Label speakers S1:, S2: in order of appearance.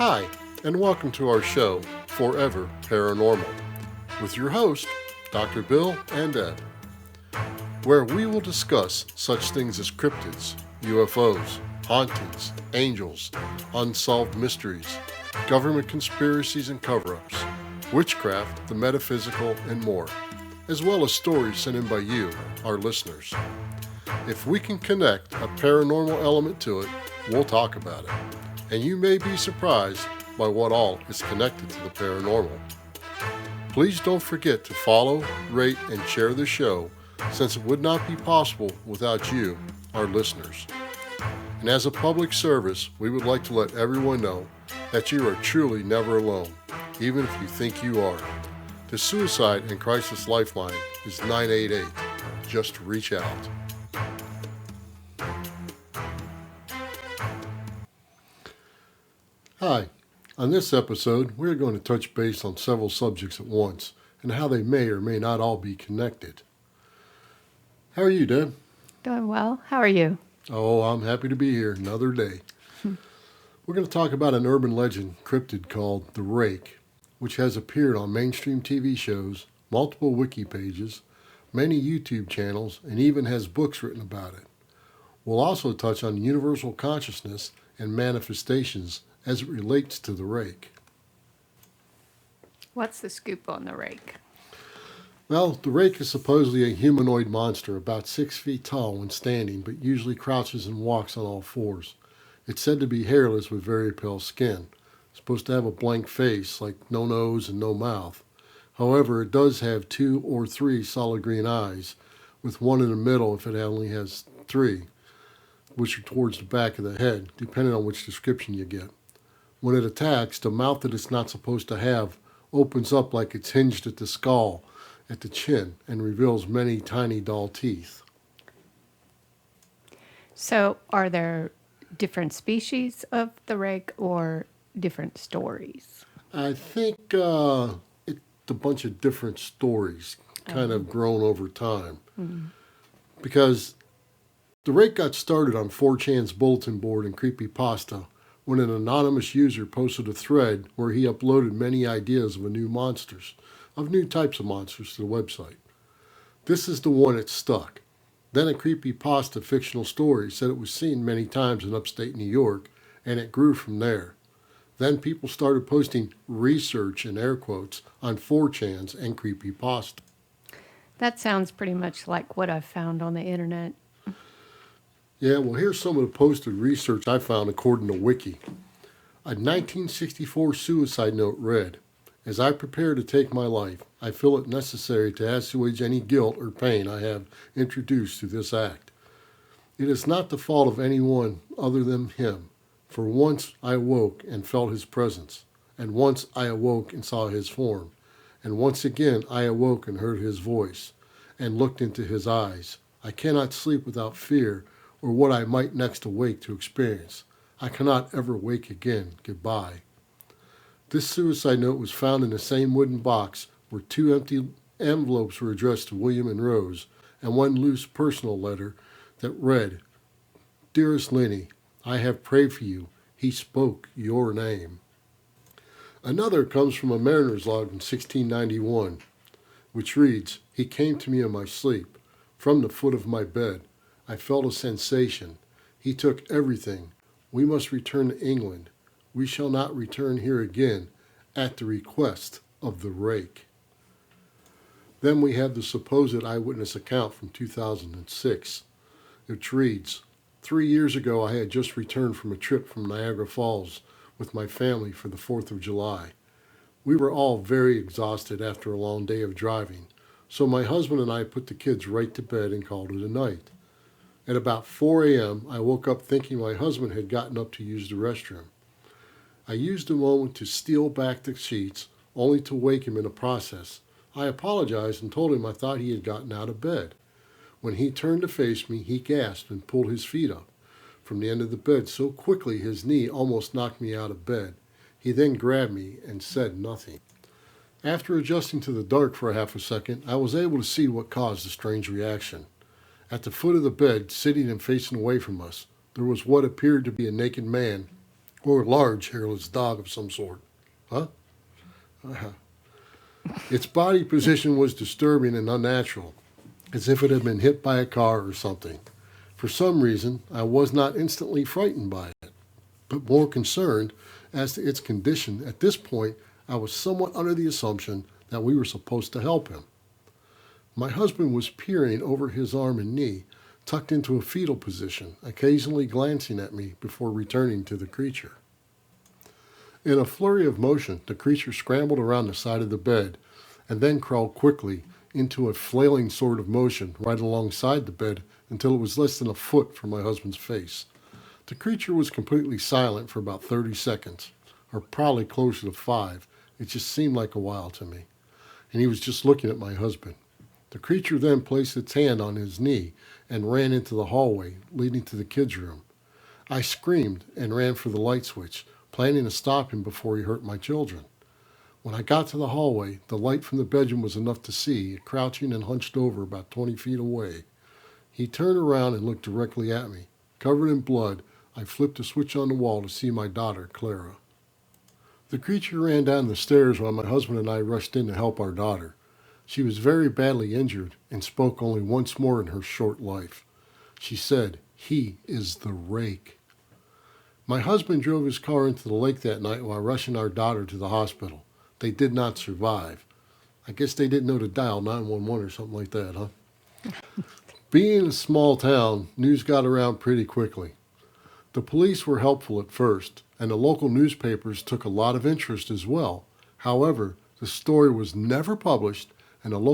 S1: Hi, and welcome to our show, Forever Paranormal, with your host, Dr. Bill and Ed, where we will discuss such things as cryptids, UFOs, hauntings, angels, unsolved mysteries, government conspiracies and cover-ups, witchcraft, the metaphysical, and more, as well as stories sent in by you, our listeners. If we can connect a paranormal element to it, we'll talk about it. And you may be surprised by what all is connected to the paranormal. Please don't forget to follow, rate, and share the show, since it would not be possible without you, our listeners. And as a public service, we would like to let everyone know that you are truly never alone, even if you think you are. The Suicide and Crisis Lifeline is 988. Just reach out. Hi. On this episode, we're going to touch base on several subjects at once and how they may or may not all be connected. How are you, Deb?
S2: Doing well. How are you?
S1: Oh, I'm happy to be here another day. We're going to talk about an urban legend cryptid called the Rake, which has appeared on mainstream TV shows, multiple wiki pages, many YouTube channels, and even has books written about it. We'll also touch on universal consciousness and manifestations as it relates to the Rake.
S2: What's the scoop on the Rake?
S1: Well, the Rake is supposedly a humanoid monster about 6 feet tall when standing, but usually crouches and walks on all fours. It's said to be hairless with very pale skin. It's supposed to have a blank face, like no nose and no mouth. However, it does have 2 or 3 solid green eyes, with one in the middle if it only has 3, which are towards the back of the head, depending on which description you get. When it attacks, the mouth that it's not supposed to have opens up like it's hinged at the skull, at the chin, and reveals many tiny dull teeth.
S2: So, are there different species of the Rake or different stories?
S1: I think it's a bunch of different stories kind of grown over time. Because the Rake got started on 4chan's bulletin board and creepypasta when an anonymous user posted a thread where he uploaded many ideas of new types of monsters to the website. This is the one that stuck. Then a creepypasta fictional story said it was seen many times in upstate New York, and it grew from there. Then people started posting research in air quotes on 4chan's and creepypasta.
S2: That sounds pretty much like what I've found on the internet.
S1: Yeah, well, here's some of the posted research I found according to Wiki. A 1964 suicide note read, "As I prepare to take my life, I feel it necessary to assuage any guilt or pain I have introduced to this act. It is not the fault of anyone other than him, for once I awoke and felt his presence, and once I awoke and saw his form, and once again I awoke and heard his voice, and looked into his eyes. I cannot sleep without fear or what I might next awake to experience. I cannot ever wake again. Goodbye." This suicide note was found in the same wooden box where 2 empty envelopes were addressed to William and Rose, and one loose personal letter that read, "Dearest Lenny, I have prayed for you. He spoke your name." Another comes from a mariner's log in 1691, which reads, "He came to me in my sleep. From the foot of my bed, I felt a sensation. He took everything. We must return to England. We shall not return here again at the request of the Rake." Then we have the supposed eyewitness account from 2006, which reads, 3 years ago I had just returned from a trip from Niagara Falls with my family for the 4th of July. We were all very exhausted after a long day of driving, so my husband and I put the kids right to bed and called it a night. At about 4 a.m., I woke up thinking my husband had gotten up to use the restroom. I used the moment to steal back the sheets, only to wake him in the process. I apologized and told him I thought he had gotten out of bed. When he turned to face me, he gasped and pulled his feet up from the end of the bed so quickly his knee almost knocked me out of bed. He then grabbed me and said nothing. After adjusting to the dark for a half a second, I was able to see what caused the strange reaction. At the foot of the bed, sitting and facing away from us, there was what appeared to be a naked man or a large hairless dog of some sort. Huh? Its body position was disturbing and unnatural, as if it had been hit by a car or something. For some reason, I was not instantly frightened by it, but more concerned as to its condition. At this point, I was somewhat under the assumption that we were supposed to help him. My husband was peering over his arm and knee, tucked into a fetal position, occasionally glancing at me before returning to the creature. In a flurry of motion, the creature scrambled around the side of the bed and then crawled quickly into a flailing sort of motion right alongside the bed until it was less than a foot from my husband's face. The creature was completely silent for about 30 seconds, or probably closer to 5. It just seemed like a while to me. And he was just looking at my husband. The creature then placed its hand on his knee and ran into the hallway leading to the kids' room. I screamed and ran for the light switch, planning to stop him before he hurt my children. When I got to the hallway, the light from the bedroom was enough to see, crouching and hunched over about 20 feet away. He turned around and looked directly at me. Covered in blood, I flipped a switch on the wall to see my daughter, Clara. The creature ran down the stairs while my husband and I rushed in to help our daughter. She was very badly injured and spoke only once more in her short life. She said, "He is the Rake." My husband drove his car into the lake that night while rushing our daughter to the hospital. They did not survive. I guess they didn't know to dial 911 or something like that, huh? Being a small town, news got around pretty quickly. The police were helpful at first, and the local newspapers took a lot of interest as well. However, the story was never published, and the local